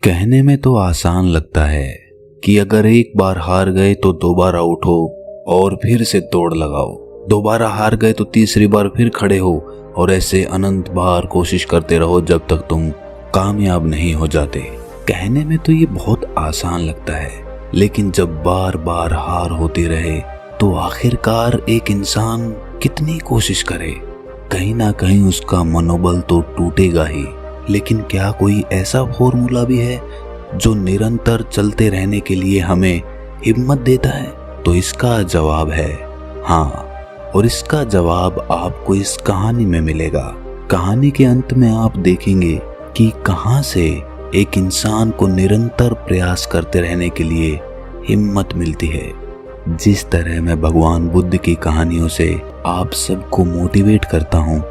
कहने में तो आसान लगता है कि अगर एक बार हार गए तो दोबारा उठो और फिर से दौड़ लगाओ, दोबारा हार गए तो तीसरी बार फिर खड़े हो और ऐसे अनंत बार कोशिश करते रहो जब तक तुम कामयाब नहीं हो जाते। कहने में तो ये बहुत आसान लगता है, लेकिन जब बार बार हार होती रहे तो आखिरकार एक इंसान कितनी कोशिश करे, कहीं ना कहीं उसका मनोबल तो टूटेगा ही। लेकिन क्या कोई ऐसा फॉर्मूला भी है जो निरंतर चलते रहने के लिए हमें हिम्मत देता है? तो इसका जवाब है हाँ, और इसका जवाब आपको इस कहानी में मिलेगा। कहानी के अंत में आप देखेंगे कि कहां से एक इंसान को निरंतर प्रयास करते रहने के लिए हिम्मत मिलती है। जिस तरह मैं भगवान बुद्ध की कहानियों से आप सबको मोटिवेट करता हूँ,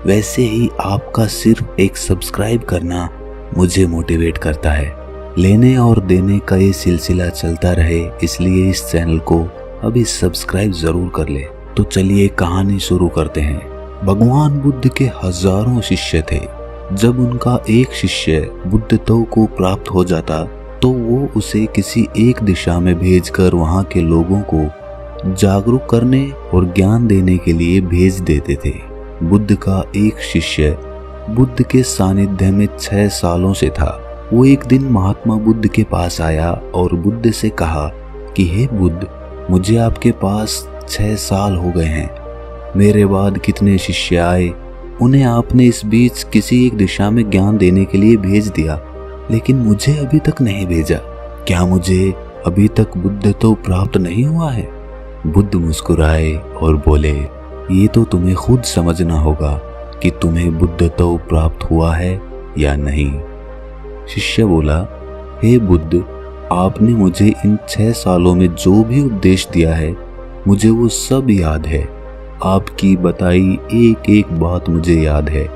वैसे ही आपका सिर्फ एक सब्सक्राइब करना मुझे मोटिवेट करता है। लेने और देने का ये सिलसिला चलता रहे, इसलिए इस चैनल को अभी सब्सक्राइब जरूर कर ले। तो चलिए कहानी शुरू करते हैं। भगवान बुद्ध के हजारों शिष्य थे। जब उनका एक शिष्य बुद्धत्व को प्राप्त हो जाता तो वो उसे किसी एक दिशा में भेजकर वहाँ के लोगों को जागरूक करने और ज्ञान देने के लिए भेज देते थे। बुद्ध का एक शिष्य बुद्ध के सानिध्य में 6 सालों से था। वो एक दिन महात्मा बुद्ध के पास आया और बुद्ध से कहा कि हे बुद्ध, मुझे आपके पास 6 साल हो गए हैं। मेरे बाद कितने शिष्य आए, उन्हें आपने इस बीच किसी एक दिशा में ज्ञान देने के लिए भेज दिया, लेकिन मुझे अभी तक नहीं भेजा। क्या मुझे अभी तक बुद्धत्व प्राप्त नहीं हुआ है? बुद्ध मुस्कुराए और बोले, ये तो तुम्हें खुद समझना होगा कि तुम्हें बुद्धत्व प्राप्त हुआ है या नहीं। शिष्य बोला, हे बुद्ध, आपने मुझे इन 6 सालों में जो भी उपदेश दिया है, मुझे वो सब याद है। आपकी बताई एक एक बात मुझे याद है।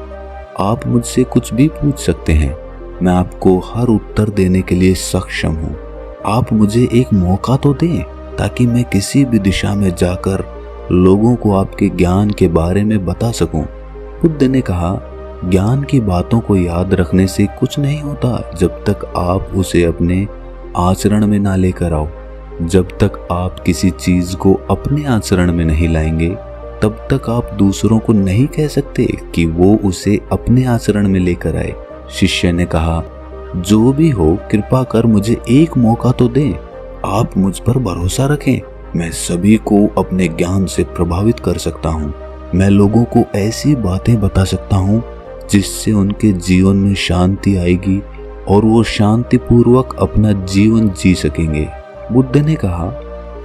आप मुझसे कुछ भी पूछ सकते हैं, मैं आपको हर उत्तर देने के लिए सक्षम हूँ। आप मुझे एक मौका तो दें ताकि मैं किसी भी दिशा में जाकर लोगों को आपके ज्ञान के बारे में बता सकूं। बुद्ध ने कहा, ज्ञान की बातों को याद रखने से कुछ नहीं होता जब तक आप उसे अपने आचरण में ना लेकर आओ। जब तक आप किसी चीज को अपने आचरण में नहीं लाएंगे, तब तक आप दूसरों को नहीं कह सकते कि वो उसे अपने आचरण में लेकर आए। शिष्य ने कहा, जो भी हो, कृपा कर मुझे एक मौका तो दें। आप मुझ पर भरोसा रखें, मैं सभी को अपने ज्ञान से प्रभावित कर सकता हूँ। मैं लोगों को ऐसी बातें बता सकता हूँ जिससे उनके जीवन में शांति आएगी और वो शांतिपूर्वक अपना जीवन जी सकेंगे। बुद्ध ने कहा,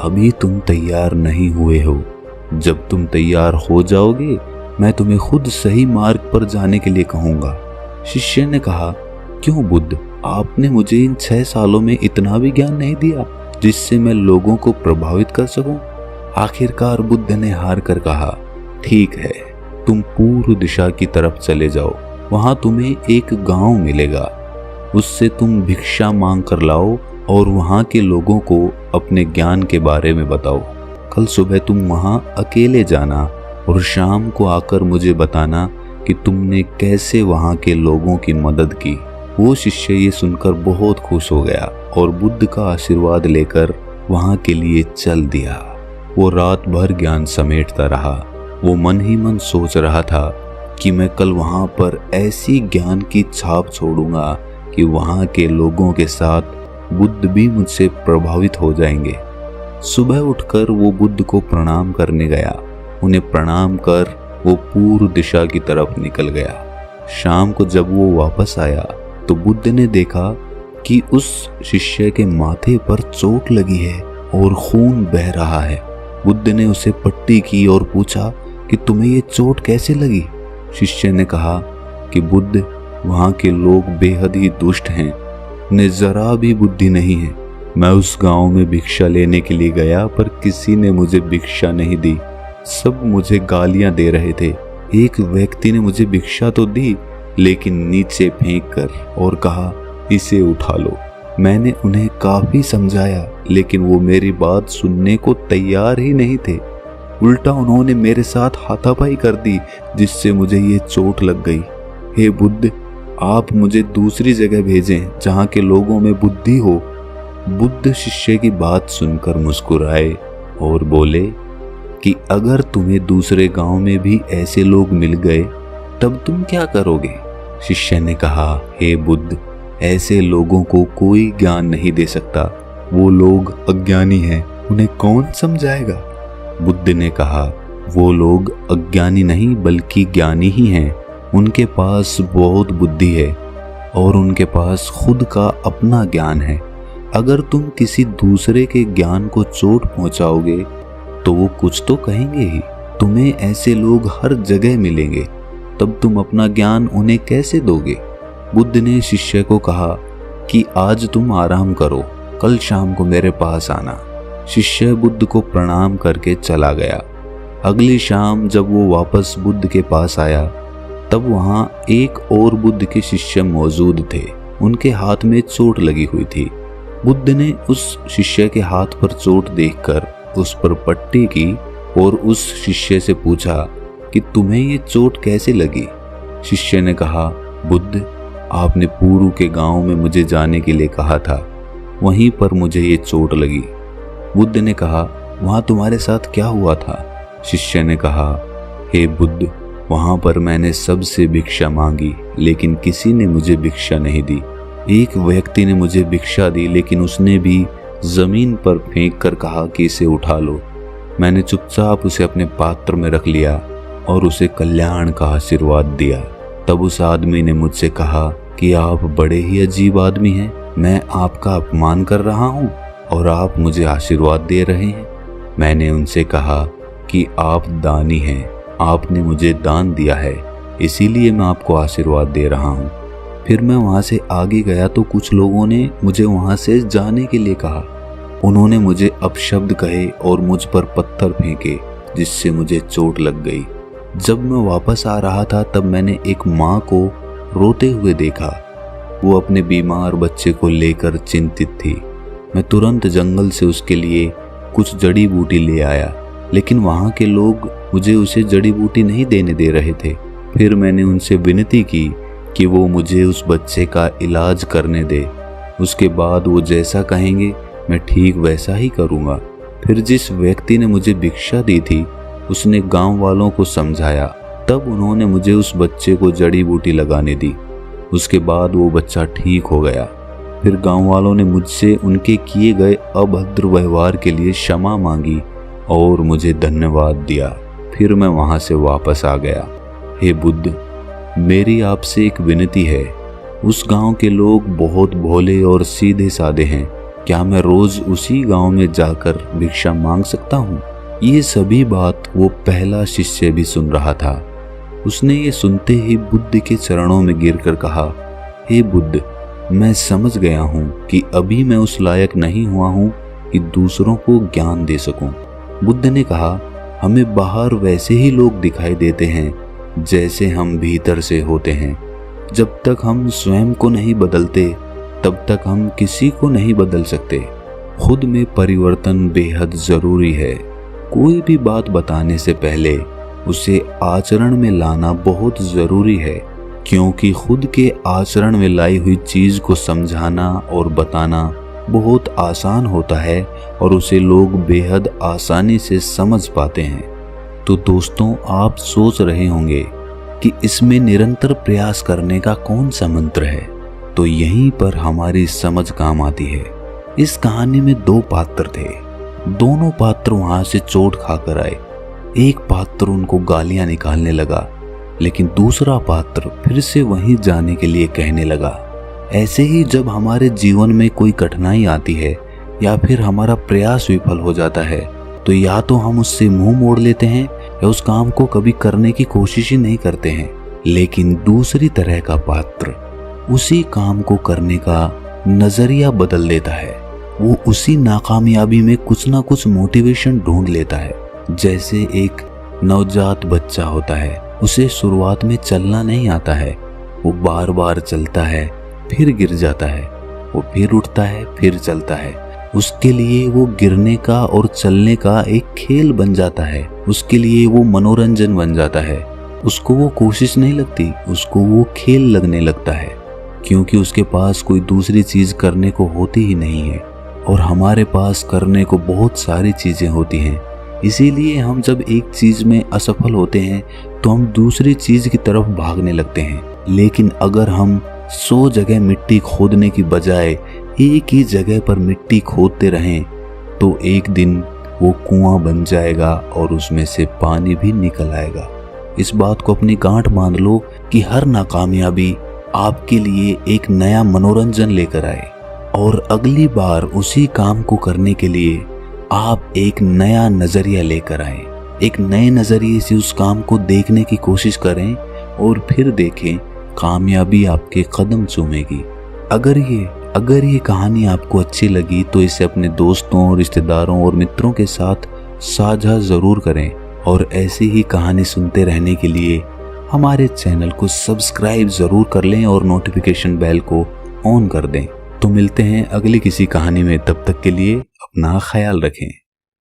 अभी तुम तैयार नहीं हुए हो। जब तुम तैयार हो जाओगे, मैं तुम्हें खुद सही मार्ग पर जाने के लिए कहूँगा। शिष्य ने कहा, क्यों बुद्ध, आपने मुझे इन 6 सालों में इतना भी ज्ञान नहीं दिया जिससे मैं लोगों को प्रभावित कर सकूं? आखिरकार बुद्ध ने हार कर कहा, ठीक है, तुम पूर्व दिशा की तरफ चले जाओ। वहां तुम्हें एक गांव मिलेगा, उससे तुम भिक्षा मांग कर लाओ और वहां के लोगों को अपने ज्ञान के बारे में बताओ। कल सुबह तुम वहां अकेले जाना और शाम को आकर मुझे बताना कि तुमने कैसे वहां के लोगों की मदद की। वो शिष्य ये सुनकर बहुत खुश हो गया और बुद्ध का आशीर्वाद लेकर वहां के लिए चल दिया। वो रात भर ज्ञान समेटता रहा। वो मन ही मन सोच रहा था कि मैं कल वहां पर ऐसी ज्ञान की छाप छोड़ूंगा कि वहां के लोगों के साथ बुद्ध भी मुझसे प्रभावित हो जाएंगे। सुबह उठकर वो बुद्ध को प्रणाम करने गया। उन्हें प्रणाम कर वो पूर्व दिशा की तरफ निकल गया। शाम को जब वो वापस आया तो बुद्ध ने देखा कि उस शिष्य के माथे पर चोट लगी है और खून बह रहा है। बुद्ध ने उसे पट्टी की और पूछा कि तुम्हें ये चोट कैसे लगी? शिष्य ने कहा कि बुद्ध, वहाँ के लोग बेहद ही दुष्ट हैं, उन्हें जरा भी बुद्धि नहीं है। मैं उस गांव में भिक्षा लेने के लिए गया पर किसी ने मुझे भिक्षा नहीं दी, सब मुझे गालियां दे रहे थे। एक व्यक्ति ने मुझे भिक्षा तो दी, लेकिन नीचे फेंक कर और कहा, इसे उठा लो। मैंने उन्हें काफी समझाया, लेकिन वो मेरी बात सुनने को तैयार ही नहीं थे। उल्टा उन्होंने मेरे साथ हाथापाई कर दी, जिससे मुझे ये चोट लग गई। हे बुद्ध, आप मुझे दूसरी जगह भेजें जहाँ के लोगों में बुद्धि हो। बुद्ध शिष्य की बात सुनकर मुस्कुराए और बोले कि अगर तुम्हें दूसरे गांव में भी ऐसे लोग मिल गए तब तुम क्या करोगे? शिष्य ने कहा, हे बुद्ध, ऐसे लोगों को कोई ज्ञान नहीं दे सकता। वो लोग अज्ञानी हैं, उन्हें कौन समझाएगा? बुद्ध ने कहा, वो लोग अज्ञानी नहीं बल्कि ज्ञानी ही हैं। उनके पास बहुत बुद्धि है और उनके पास खुद का अपना ज्ञान है। अगर तुम किसी दूसरे के ज्ञान को चोट पहुंचाओगे तो वो कुछ तो कहेंगे ही। तुम्हें ऐसे लोग हर जगह मिलेंगे, तब तुम अपना ज्ञान उन्हें कैसे दोगे? बुद्ध ने शिष्य को कहा कि आज तुम आराम करो, कल शाम को मेरे पास आना। शिष्य बुद्ध को प्रणाम करके चला गया। अगली शाम जब वो वापस बुद्ध के पास आया तब वहाँ एक और बुद्ध के शिष्य मौजूद थे। उनके हाथ में चोट लगी हुई थी। बुद्ध ने उस शिष्य के हाथ पर चोट देखकर उस पर पट्टी की और उस शिष्य से पूछा कि तुम्हें ये चोट कैसे लगी? शिष्य ने कहा, बुद्ध, आपने पूर्व के गांव में मुझे जाने के लिए कहा था, वहीं पर मुझे ये चोट लगी। बुद्ध ने कहा, वहां तुम्हारे साथ क्या हुआ था? शिष्य ने कहा, हे बुद्ध, वहां पर मैंने सबसे भिक्षा मांगी लेकिन किसी ने मुझे भिक्षा नहीं दी। एक व्यक्ति ने मुझे भिक्षा दी लेकिन उसने भी जमीन पर फेंक कर कहा कि इसे उठा लो। मैंने चुपचाप उसे अपने पात्र में रख लिया और उसे कल्याण का आशीर्वाद दिया। तब उस आदमी ने मुझसे कहा कि आप बड़े ही अजीब आदमी हैं। मैं आपका अपमान कर रहा हूँ और आप मुझे आशीर्वाद दे रहे हैं। मैंने उनसे कहा कि आप दानी हैं, आपने मुझे दान दिया है, इसीलिए मैं आपको आशीर्वाद दे रहा हूँ। फिर मैं वहाँ से आगे गया तो कुछ लोगों ने मुझे वहाँ से जाने के लिए कहा। उन्होंने मुझे अपशब्द कहे और मुझ पर पत्थर फेंके, जिससे मुझे चोट लग गई। जब मैं वापस आ रहा था तब मैंने एक माँ को रोते हुए देखा। वो अपने बीमार बच्चे को लेकर चिंतित थी। मैं तुरंत जंगल से उसके लिए कुछ जड़ी बूटी ले आया, लेकिन वहाँ के लोग मुझे उसे जड़ी बूटी नहीं देने दे रहे थे। फिर मैंने उनसे विनती की कि वो मुझे उस बच्चे का इलाज करने दे। उसके बाद वो जैसा कहेंगे मैं ठीक वैसा ही करूँगा। फिर जिस व्यक्ति ने मुझे भिक्षा दी थी उसने गांव वालों को समझाया। तब उन्होंने मुझे उस बच्चे को जड़ी बूटी लगाने दी। उसके बाद वो बच्चा ठीक हो गया। फिर गांव वालों ने मुझसे उनके किए गए अभद्र व्यवहार के लिए क्षमा मांगी और मुझे धन्यवाद दिया। फिर मैं वहां से वापस आ गया। हे बुद्ध, मेरी आपसे एक विनती है। उस गांव के लोग बहुत भोले और सीधे साधे हैं। क्या मैं रोज उसी गांव में जाकर भिक्षा मांग सकता हूँ? ये सभी बात वो पहला शिष्य भी सुन रहा था। उसने ये सुनते ही बुद्ध के चरणों में गिरकर कहा, हे बुद्ध, मैं समझ गया हूँ कि अभी मैं उस लायक नहीं हुआ हूँ कि दूसरों को ज्ञान दे सकूं। बुद्ध ने कहा, हमें बाहर वैसे ही लोग दिखाई देते हैं जैसे हम भीतर से होते हैं। जब तक हम स्वयं को नहीं बदलते तब तक हम किसी को नहीं बदल सकते। खुद में परिवर्तन बेहद जरूरी है। कोई भी बात बताने से पहले उसे आचरण में लाना बहुत जरूरी है, क्योंकि खुद के आचरण में लाई हुई चीज को समझाना और बताना बहुत आसान होता है और उसे लोग बेहद आसानी से समझ पाते हैं। तो दोस्तों, आप सोच रहे होंगे कि इसमें निरंतर प्रयास करने का कौन सा मंत्र है? तो यहीं पर हमारी समझ काम आती है। इस कहानी में दो पात्र थे। दोनों पात्र वहां से चोट खाकर आए। एक पात्र उनको गालियां निकालने लगा, लेकिन दूसरा पात्र फिर से वहीं जाने के लिए कहने लगा। ऐसे ही जब हमारे जीवन में कोई कठिनाई आती है या फिर हमारा प्रयास विफल हो जाता है तो या तो हम उससे मुंह मोड़ लेते हैं या उस काम को कभी करने की कोशिश ही नहीं करते हैं। लेकिन दूसरी तरह का पात्र उसी काम को करने का नजरिया बदल देता है। वो उसी नाकामयाबी में कुछ ना कुछ मोटिवेशन ढूंढ लेता है। जैसे एक नवजात बच्चा होता है, उसे शुरुआत में चलना नहीं आता है। वो बार बार चलता है, फिर गिर जाता है, वो फिर उठता है, फिर चलता है। उसके लिए वो गिरने का और चलने का एक खेल बन जाता है। उसके लिए वो मनोरंजन बन जाता है। उसको वो कोशिश नहीं लगती, उसको वो खेल लगने लगता है, क्योंकि उसके पास कोई दूसरी चीज करने को होती ही नहीं है। और हमारे पास करने को बहुत सारी चीजें होती हैं, इसीलिए हम जब एक चीज में असफल होते हैं तो हम दूसरी चीज की तरफ भागने लगते हैं। लेकिन अगर हम 100 जगह मिट्टी खोदने की बजाय एक ही जगह पर मिट्टी खोदते रहें तो एक दिन वो कुआं बन जाएगा और उसमें से पानी भी निकल आएगा। इस बात को अपनी गांठ बांध लो कि हर नाकामयाबी आपके लिए एक नया मनोरंजन लेकर आए, और अगली बार उसी काम को करने के लिए आप एक नया नजरिया लेकर आए। एक नए नजरिए से उस काम को देखने की कोशिश करें और फिर देखें कामयाबी आपके कदम चूमेगी। अगर ये कहानी आपको अच्छी लगी तो इसे अपने दोस्तों, रिश्तेदारों और मित्रों के साथ साझा जरूर करें, और ऐसी ही कहानी सुनते रहने के लिए हमारे चैनल को सब्सक्राइब जरूर कर लें और नोटिफिकेशन बेल को ऑन कर दें। तो मिलते हैं अगली किसी कहानी में, तब तक के लिए अपना ख्याल रखें।